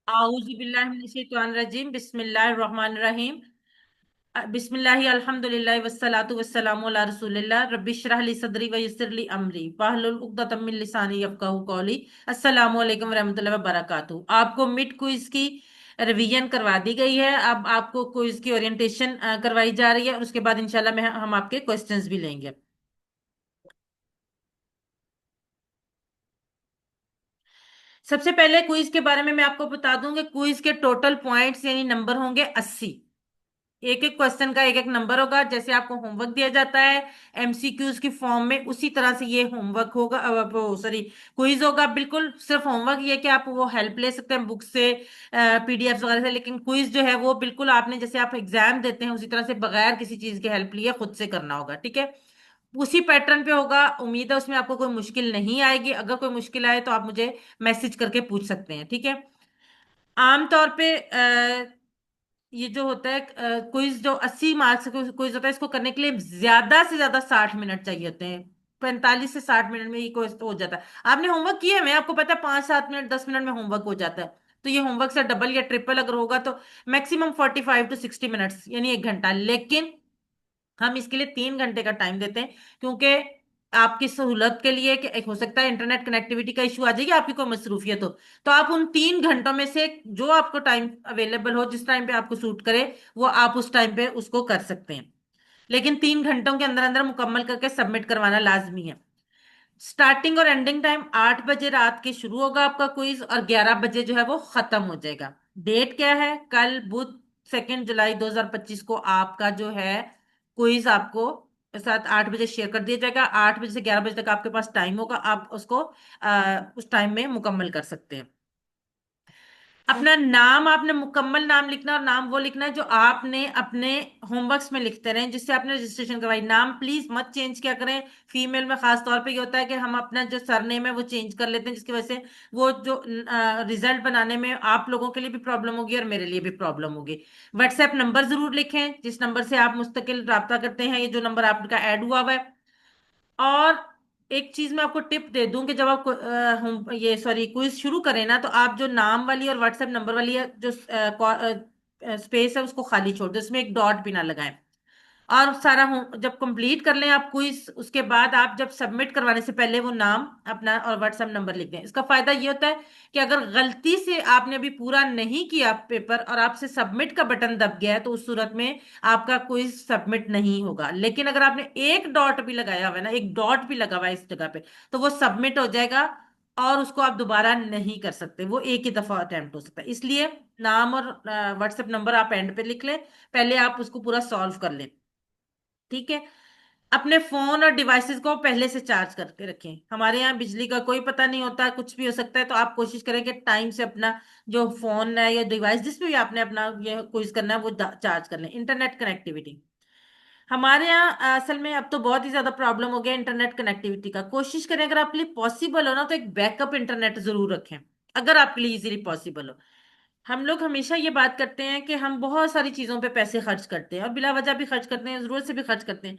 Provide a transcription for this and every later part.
आऊज़ु बिल्लाहि मिनश शैतानिर रजीम बिस्मिल्लाहिर रहमानिर रहीम बिस्मिल्लाहि अल्हम्दुलिल्लाहि वस्सलातु वस्सलामु अला रसूलिल्लाह रब्बि इश्रह ली सदरी व यस्सिर ली अमरी वाहलुल उक़्दतम मिन लिसानी यफ़क़हू क़ौली। अस्सलामु अलैकुम रहमतुल्लाहि व बरकातुहू। आपको मिड क्विज की रिवीजन करवा दी गई है। अब आपको क्विज की ओरिएंटेशन करवाई जा रही है और उसके बाद इंशाल्लाह हम आपके क्वेश्चंस भी लेंगे। सबसे पहले क्विज के बारे में मैं आपको बता दूं कि क्विज के टोटल पॉइंट्स यानी नंबर होंगे 80। एक एक क्वेश्चन का एक एक नंबर होगा। जैसे आपको होमवर्क दिया जाता है एमसीक्यूज की फॉर्म में, उसी तरह से ये होमवर्क होगा, सॉरी क्विज होगा। बिल्कुल सिर्फ होमवर्क ये कि आप वो हेल्प ले सकते हैं बुक से, पीडीएफ वगैरह से, लेकिन क्विज जो है वो बिल्कुल आपने जैसे आप एग्जाम देते हैं उसी तरह से बगैर किसी चीज की हेल्प लिए खुद से करना होगा। ठीक है, उसी पैटर्न पे होगा। उम्मीद है उसमें आपको कोई मुश्किल नहीं आएगी। अगर कोई मुश्किल आए तो आप मुझे मैसेज करके पूछ सकते हैं। ठीक है, आमतौर पे ये जो होता है क्विज, जो 80 मार्क्स का क्विज होता है, इसको करने के लिए ज्यादा से ज्यादा 60 मिनट चाहिए होते हैं। 45 से 60 मिनट में ये क्विज तो हो जाता है। आपने होमवर्क किया है, मैं आपको पता है 5-7 मिनट 10 मिनट में होमवर्क हो जाता है। तो ये होमवर्क से डबल या ट्रिपल अगर होगा तो मैक्सिमम 45 टू 60 मिनट्स यानी 1 घंटा। लेकिन हम इसके लिए 3 घंटे का टाइम देते हैं, क्योंकि आपकी सहूलत के लिए कि एक हो सकता है इंटरनेट कनेक्टिविटी का इशू आ जाएगी, आपकी कोई मसरूफियत हो, तो आप उन 3 घंटों में से जो आपको टाइम अवेलेबल हो, जिस टाइम पे आपको सूट करे, वो आप उस टाइम पे उसको कर सकते हैं। लेकिन 3 घंटों के अंदर अंदर मुकम्मल करके सबमिट करवाना लाजमी है। स्टार्टिंग और एंडिंग टाइम 8 बजे रात के शुरू होगा आपका क्विज, और 11 बजे जो है वो खत्म हो जाएगा। डेट क्या है? कल बुध 2 जुलाई 2025 को आपका जो है क्विज आपको साथ 8 बजे शेयर कर दिया जाएगा। 8 बजे से 11 बजे तक आपके पास टाइम होगा, आप उसको उस टाइम में मुकम्मल कर सकते हैं। अपना नाम, आपने मुकम्मल नाम लिखना, और नाम वो लिखना है जो आपने अपने होमवर्क्स में लिखते रहे जिससे आपने रजिस्ट्रेशन करवाई। नाम प्लीज मत चेंज क्या करें। फीमेल में खास तौर पे ये होता है कि हम अपना जो सरनेम है वो चेंज कर लेते हैं, जिसकी वजह से वो जो रिजल्ट बनाने में आप लोगों के लिए भी प्रॉब्लम होगी और मेरे लिए भी प्रॉब्लम होगी। व्हाट्सएप नंबर जरूर लिखें जिस नंबर से आप मुस्तकिल रब्ता करते हैं, ये जो नंबर आपका ऐड हुआ हुआ है। और एक चीज मैं आपको टिप दे दूं कि जब आप हम ये सॉरी क्विज शुरू करें ना, तो आप जो नाम वाली और व्हाट्सएप नंबर वाली है जो स्पेस है उसको खाली छोड़ दो, उसमें एक डॉट भी ना लगाएं। और सारा जब कंप्लीट कर लें आप क्विज, उसके बाद आप जब सबमिट करवाने से पहले वो नाम अपना और व्हाट्सएप नंबर लिख दें। इसका फायदा ये होता है कि अगर गलती से आपने अभी पूरा नहीं किया पेपर और आपसे सबमिट का बटन दब गया है, तो उस सूरत में आपका क्विज सबमिट नहीं होगा। लेकिन अगर आपने एक डॉट भी लगाया हुआ है ना, एक डॉट भी लगा हुआ है इस जगह पे, तो वो सबमिट हो जाएगा और उसको आप दोबारा नहीं कर सकते। वो एक ही दफा अटेम्प्ट हो सकता है। इसलिए नाम और व्हाट्सएप नंबर आप एंड पे लिख लें, पहले आप उसको पूरा सॉल्व कर लें। ठीक है, अपने फोन और डिवाइसेस को पहले से चार्ज करके रखें। हमारे यहाँ बिजली का कोई पता नहीं होता, कुछ भी हो सकता है, तो आप कोशिश करें कि टाइम से अपना जो फोन है या डिवाइस जिस पे भी आपने अपना ये क्विज करना है वो चार्ज कर लें। इंटरनेट कनेक्टिविटी, हमारे यहाँ असल में अब तो बहुत ही ज्यादा प्रॉब्लम हो गया इंटरनेट कनेक्टिविटी का। कोशिश करें अगर आपके लिए पॉसिबल हो ना, तो एक बैकअप इंटरनेट जरूर रखें, अगर आपके लिए इजीली पॉसिबल हो। हम लोग हमेशा ये बात करते हैं कि हम बहुत सारी चीजों पे पैसे खर्च करते हैं, और बिला वजह भी खर्च करते हैं, जरूरत से भी खर्च करते हैं।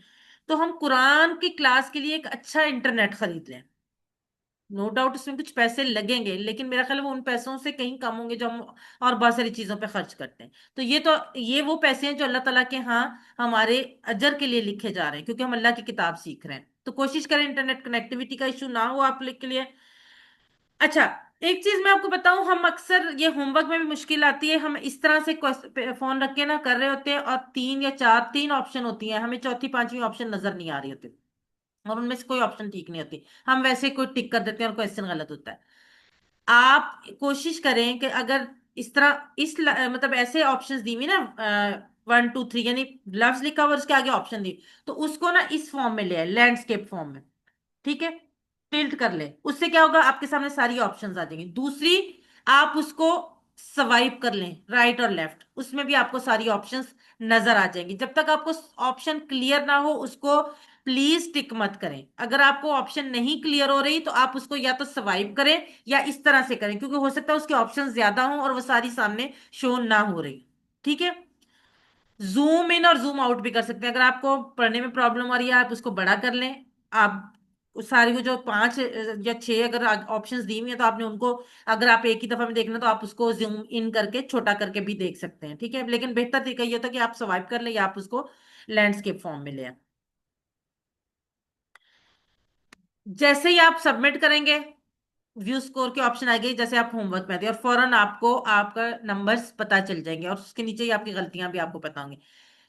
तो हम कुरान की क्लास के लिए एक अच्छा इंटरनेट खरीद लें। नो डाउट उसमें कुछ पैसे लगेंगे, लेकिन मेरा ख्याल है वो उन पैसों से कहीं कम होंगे जो हम और बहुत सारी चीजों पे खर्च करते हैं। तो ये वो पैसे हैं जो अल्लाह ताला के यहाँ हमारे अजर के लिए लिखे जा रहे हैं, क्योंकि हम अल्लाह की किताब सीख रहे हैं। तो कोशिश करें इंटरनेट कनेक्टिविटी का इशू ना हो आप लोग के लिए। अच्छा, एक चीज मैं आपको बताऊं, हम अक्सर ये होमवर्क में भी मुश्किल आती है। हम इस तरह से फोन रख के ना कर रहे होते हैं, और 3 या 4 तीन ऑप्शन होती हैं, हमें चौथी पांचवी ऑप्शन नजर नहीं आ रही होती, और उनमें से कोई ऑप्शन ठीक नहीं होती। हम वैसे कोई टिक कर देते हैं और क्वेश्चन गलत होता है। आप कोशिश करें कि अगर इस तरह मतलब ऐसे ऑप्शंस दी हुई ना, 1 2 3 यानी लफ्ज लिखा हुआ और उसके आगे ऑप्शन दी, तो उसको ना इस फॉर्म में ले आए, लैंडस्केप फॉर्म में। ठीक है, टिल्ट कर ले, उससे क्या होगा, आपके सामने सारी ऑप्शंस आ जाएंगी। दूसरी, आप उसको स्वाइप कर लें राइट और लेफ्ट, उसमें भी आपको सारी ऑप्शंस नजर आ जाएंगी। जब तक आपको ऑप्शन क्लियर ना हो उसको प्लीज टिक मत करें। अगर आपको ऑप्शन नहीं क्लियर हो रही तो आप उसको या तो स्वाइप करें या इस तरह से करें, क्योंकि हो सकता है उसके ऑप्शंस ज्यादा हों और वो सारी सामने शो ना हो रही। ठीक है, जूम इन और जूम आउट भी कर सकते हैं। अगर आपको पढ़ने में प्रॉब्लम आ रही है, आप उसको बड़ा कर लें। आप उस सारी को जो पांच या छह अगर ऑप्शंस दी हुई है तो आपने उनको, अगर आप एक ही दफा में देखना तो आप उसको जूम इन करके छोटा करके भी देख सकते हैं, ठीक है। लेकिन बेहतर तरीका ये होता है कि आप स्वाइप कर ले या आप उसको लैंडस्केप फॉर्म में ले आएं। जैसे ही आप सबमिट करेंगे, व्यू स्कोर के ऑप्शन आएंगे, जैसे आप होमवर्क में आते हैं और फौरन आपको आपका नंबर्स पता चल जाएंगे और उसके नीचे ही आपकी गलतियां भी आपको पता होंगी।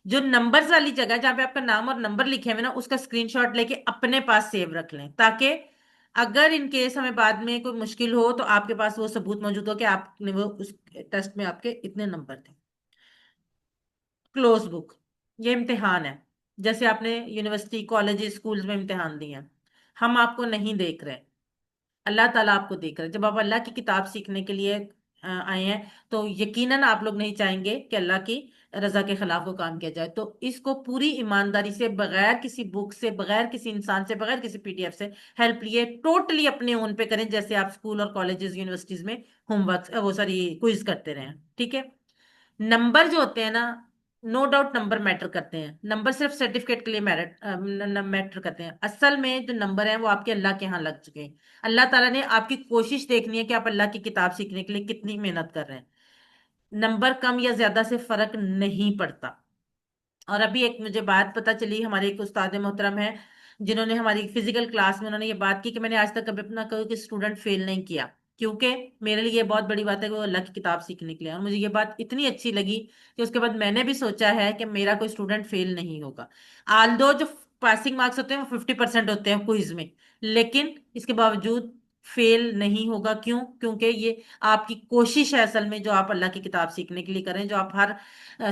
जो नंबर्स वाली जगह है, जहाँ पे आपका नाम और नंबर लिखे हुए ना, उसका स्क्रीनशॉट लेके अपने पास सेव रख लें, ताकि अगर इन केस हमें बाद में कोई मुश्किल हो तो आपके पास वो सबूत मौजूद हो कि आपने वो उस टेस्ट में आपके इतने नंबर थे। क्लोज बुक, ये इम्तिहान है। जैसे आपने यूनिवर्सिटी कॉलेज स्कूल्स में इम्तिहान दिए हैं, हम आपको नहीं देख रहे, अल्लाह ताला आपको देख रहा है। जब आप अल्लाह की किताब सीखने के लिए आए हैं, तो यकीनन आप लोग नहीं चाहेंगे कि अल्लाह की रजा के खिलाफ वो काम किया जाए। तो इसको पूरी ईमानदारी से, बगैर किसी बुक से, बगैर किसी इंसान से, बगैर किसी पीडीएफ से हेल्प लिए टोटली अपने ओन पे करें, जैसे आप स्कूल और कॉलेजेस यूनिवर्सिटीज में होमवर्क, वो सॉरी क्विज करते रहे, ठीक है। नंबर जो होते हैं ना, नो डाउट नंबर मैटर करते हैं, नंबर सिर्फ सर्टिफिकेट के लिए मैटर करते हैं। असल में जो नंबर है वो आपके अल्लाह के यहाँ लग चुके हैं। अल्लाह ताला ने आपकी कोशिश देखनी है कि आप अल्लाह की किताब सीखने के लिए कितनी मेहनत कर रहे हैं। नंबर कम या ज्यादा से फर्क नहीं पड़ता। और अभी एक मुझे बात पता चली, हमारे एक उस्ताद मोहतरम है जिन्होंने हमारी फिजिकल क्लास में उन्होंने ये बात की कि मैंने आज तक कभी अपना कोई स्टूडेंट फेल नहीं किया, क्योंकि मेरे लिए ये बहुत बड़ी बात है कि वो अल्लाह की किताब सीखने के लिए। और मुझे ये बात इतनी अच्छी लगी कि उसके बाद मैंने भी सोचा है कि मेरा कोई स्टूडेंट फेल नहीं होगा। आल्दो जो पासिंग मार्क्स होते हैं वो 50% होते हैं क्विज में, लेकिन इसके बावजूद फेल नहीं होगा। क्यों? क्योंकि ये आपकी कोशिश है असल में, जो आप अल्लाह की किताब सीखने के लिए करें, जो आप हर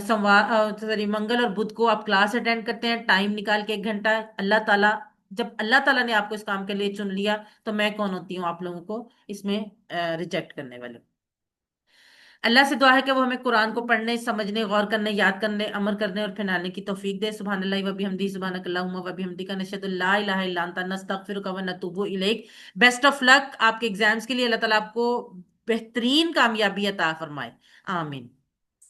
सोमवार सॉरी मंगल और बुध को आप क्लास अटेंड करते हैं टाइम निकाल के 1 घंटा। अल्लाह ताला, जब अल्लाह ताला ने आपको इस काम के लिए चुन लिया, तो मैं कौन होती हूँ आप लोगों को इसमें रिजेक्ट करने वाले। अल्लाह से दुआ है कि वो हमें कुरान को पढ़ने, समझने, गौर करने, याद करने, अमल करने और फिनाने की तौफीक दे। सुभान अल्लाह व बिहम्दी, सुभानक अल्लाहुम्मा व बिहम्दिका, नशहदु ला इलाहा इल्ला अंता, नस्तगफिरुका व नतूबु इलैक। बेस्ट ऑफ लक आपके एग्जाम्स के लिए। अल्लाह ताला आपको बेहतरीन कामयाबी अता फरमाए। आमीन।